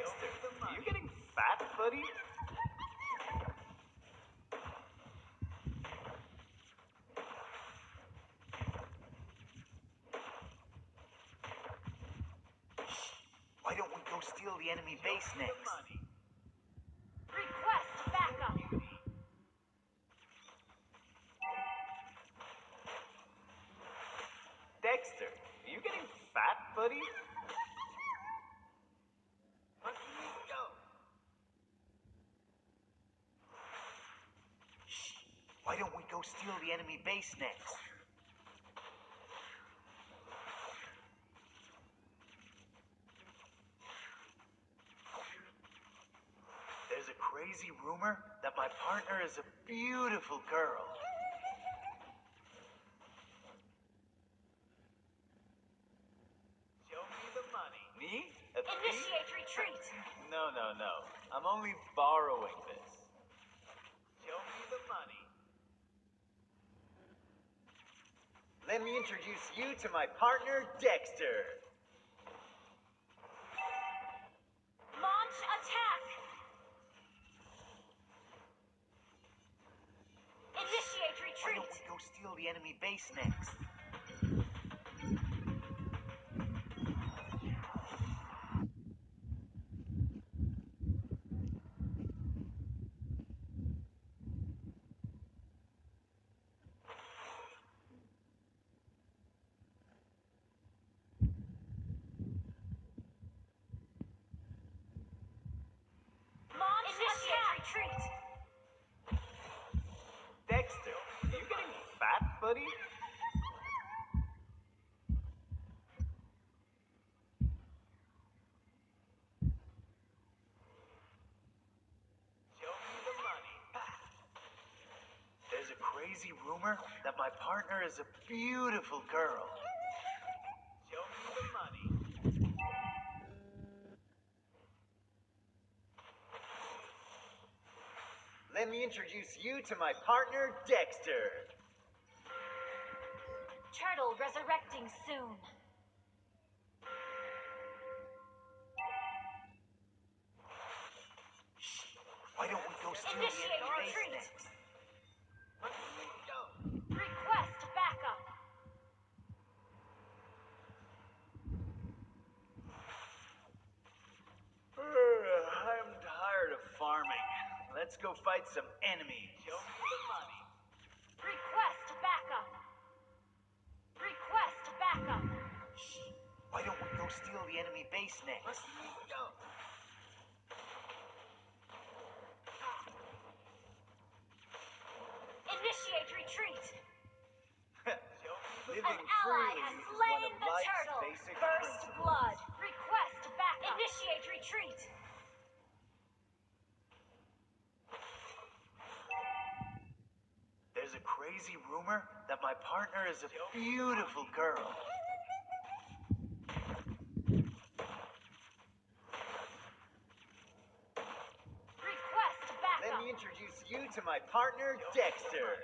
Dexter, are you getting fat, buddy? Why don't we go steal the enemy base next? Request backup. Dexter, are you getting fat, buddy? Let's go. Why don't we go steal the enemy base next? There's a crazy rumor that my partner is a beautiful girl. Show me the money. Me? A thief? Initiate retreat. No. I'm only borrowing this. Show me the money. Let me introduce you to my partner, Dexter. Launch attack. Initiate Why retreat. don't we go steal the enemy base next? Launch attack. Retreat. Dexter, are you getting fat, buddy? Show me the money. There's a crazy rumor that my partner is a beautiful girl. Show me the money. Let me introduce you to my partner, Dexter. Turtle resurrecting soon. Why don't we go steal the Initiate enemy base retreat. next? Let's go. Request backup. I'm tired of farming. Let's go fight some enemies. Show me the money. Request backup. Request backup. Why don't we go steal the enemy base next? Let's go. Initiate retreat. Living An ally freely has is one slain of the life's turtle. basic First principles. blood. Request backup. Initiate retreat. There's a crazy rumor that my partner is a beautiful girl. Request backup. Let me introduce you to my partner, Dexter.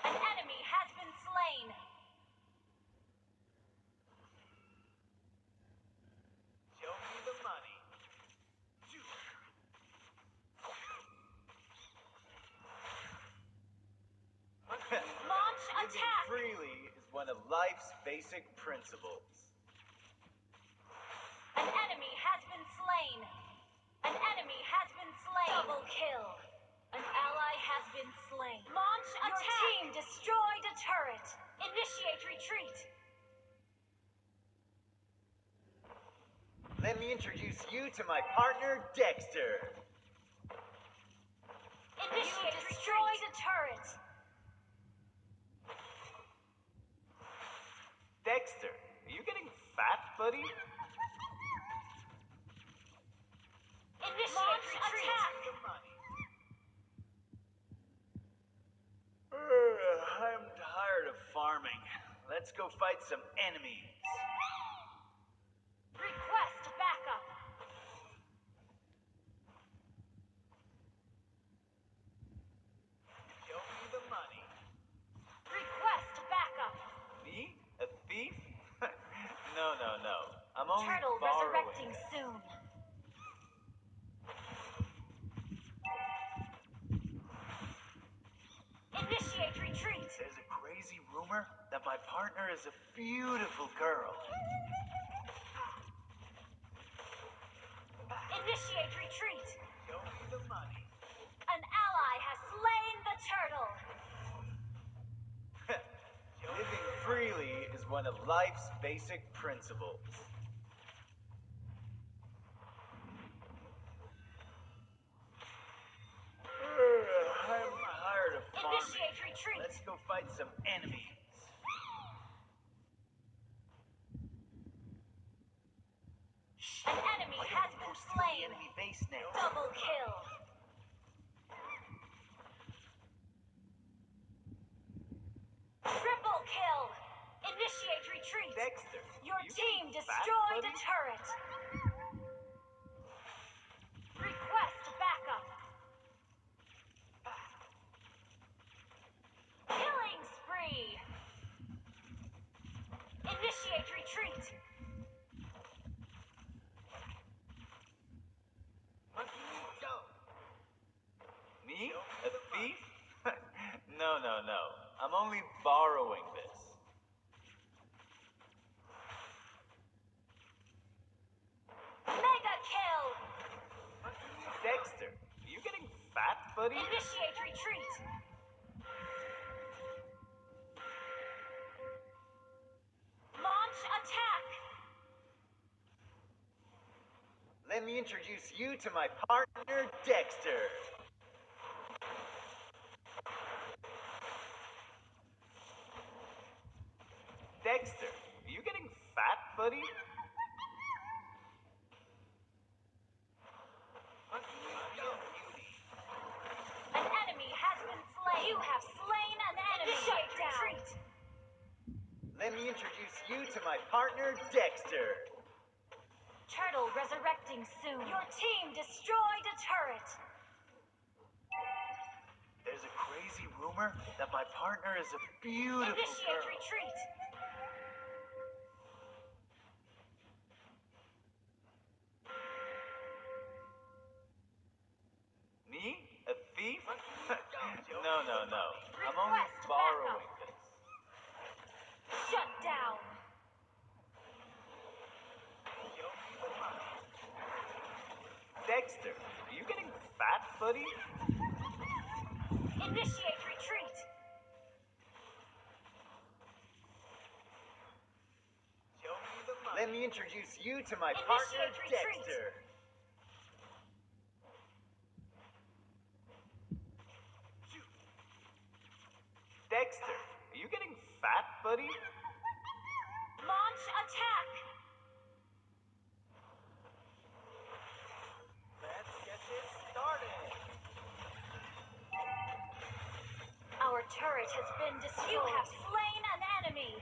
An enemy has been slain. Show me the money. Launch Living attack. freely is one of life's basic principles. An enemy has been slain. An enemy has been slain. Double kill. An ally has been slain. Launch attack. Your team destroyed a turret. Initiate retreat. Let me introduce you to my partner, Dexter. Initiate you destroyed a turret. Dexter, are you getting fat, buddy? Initiate retreat. Attack. I'm tired of farming. Let's go fight some enemies. Request backup. Show me the money. Request backup. rumor that my partner is a beautiful girl. Initiate retreat. Show me the money. An ally has slain the turtle. Living freely is one of life's basic principles. I'm tired of farming. Initiate retreat. Let's go fight some enemies. An enemy has been The slain. enemy base next. Double kill. Triple kill. Initiate retreat. Dexter, Your you team getting fat, destroyed a buddy? turret. Request backup. Killing spree. Initiate retreat. Me? A thief? No, no, no. I'm only borrowing this. Mega kill. Dexter, you getting fat, buddy? Initiate retreat. Launch attack. Let me introduce you to my partner, Dexter. Dexter, you getting fat, buddy? An enemy has been slain. You have slain an enemy. Shut down. Retreat. Let me introduce you to my partner, Dexter. Turtle resurrecting soon. Your team destroyed a turret. There's a crazy rumor that my partner is a beautiful Initiate girl. retreat. Me? A thief? No, no, no. I'm only Request borrowing backup. this. Shut down. Dexter, are you getting fat, buddy? Initiate retreat. Let me introduce you to my partner, Initiate retreat. Dexter. Dexter, are you getting fat, buddy? Launch attack. Let's get this started. Our turret has been destroyed. You have slain an enemy.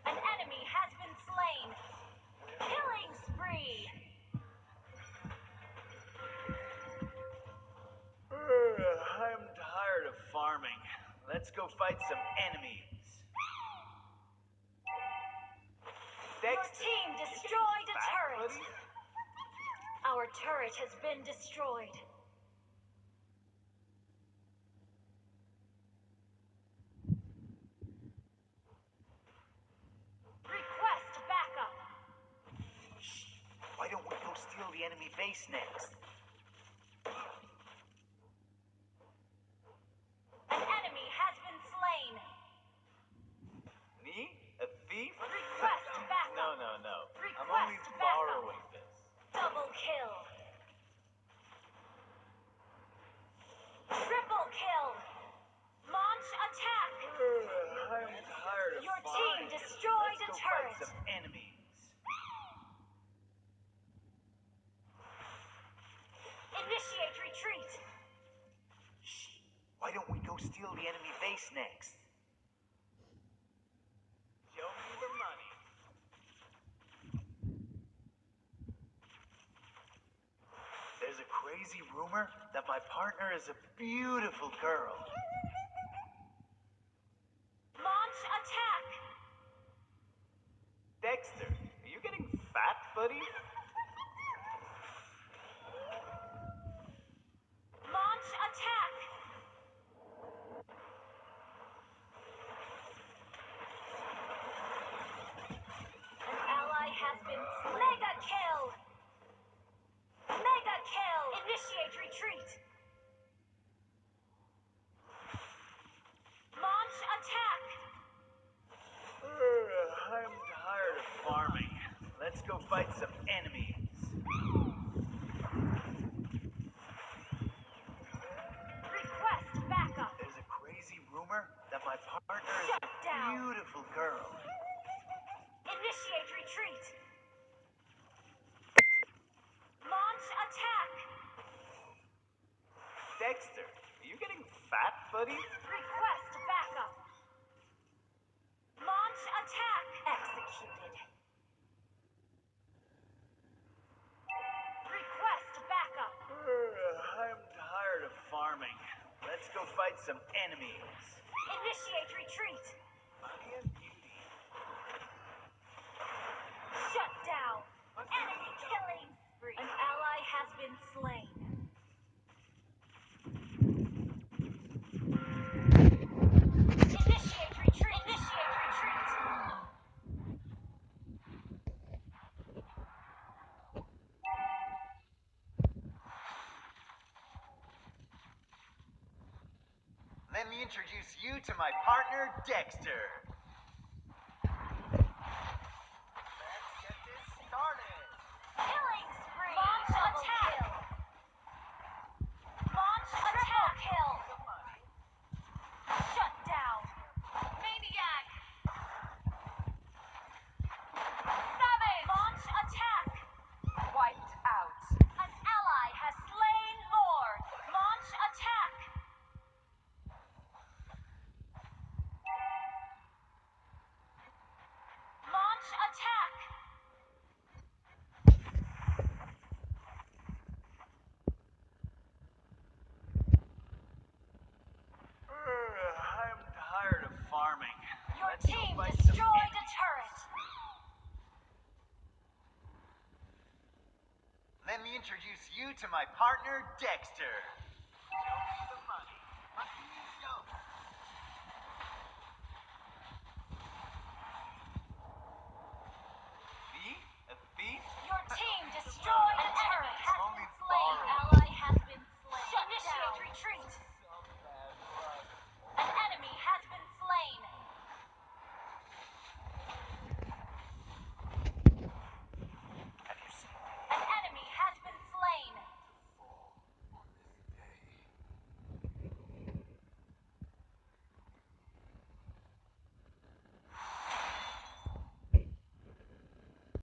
An enemy has been slain. Killing spree. I'm tired of farming. Let's go fight some enemies. Your Dexter, team you getting destroyed a fat, turret. buddy? Our turret has been destroyed. Request backup. Why don't we go steal the enemy base next? An enemy has been slain. Me? A thief? Request backup. No, no, no. I'm Request only backup. borrowing this. Double kill. Triple kill. Launch attack. I'm tired of Your farming. team destroyed Let's a go turret. fight some enemies. Initiate retreat. Why don't we go steal the enemy base next? Show me the money. There's a crazy rumor that my partner is a beautiful girl. Launch attack. Dexter, are you getting fat, buddy? Launch attack. fight some enemies. Request backup. There's a crazy rumor that my partner is Shut a down. beautiful girl. Initiate retreat. Launch attack. Dexter, are you getting fat, buddy? Request backup. Launch attack. Executed. Request backup. I'm tired of farming. Let's go fight some enemies. Initiate retreat. Money and beauty. Shut down. Enemy killing spree. An ally has been slain. Initiate retreat. Initiate retreat. Let me introduce you to my partner, Dexter. Let's get this started. Killing spree. Launch attack. Launch attack. Kill. The money. Shut down. Maniac. Savage. Launch attack. Wiped out. An ally has slain Lord. Launch attack. Launch attack. I'm tired of farming. Your Let's go team fight some destroyed a enemies. turret. Let me introduce you to my partner, Dexter.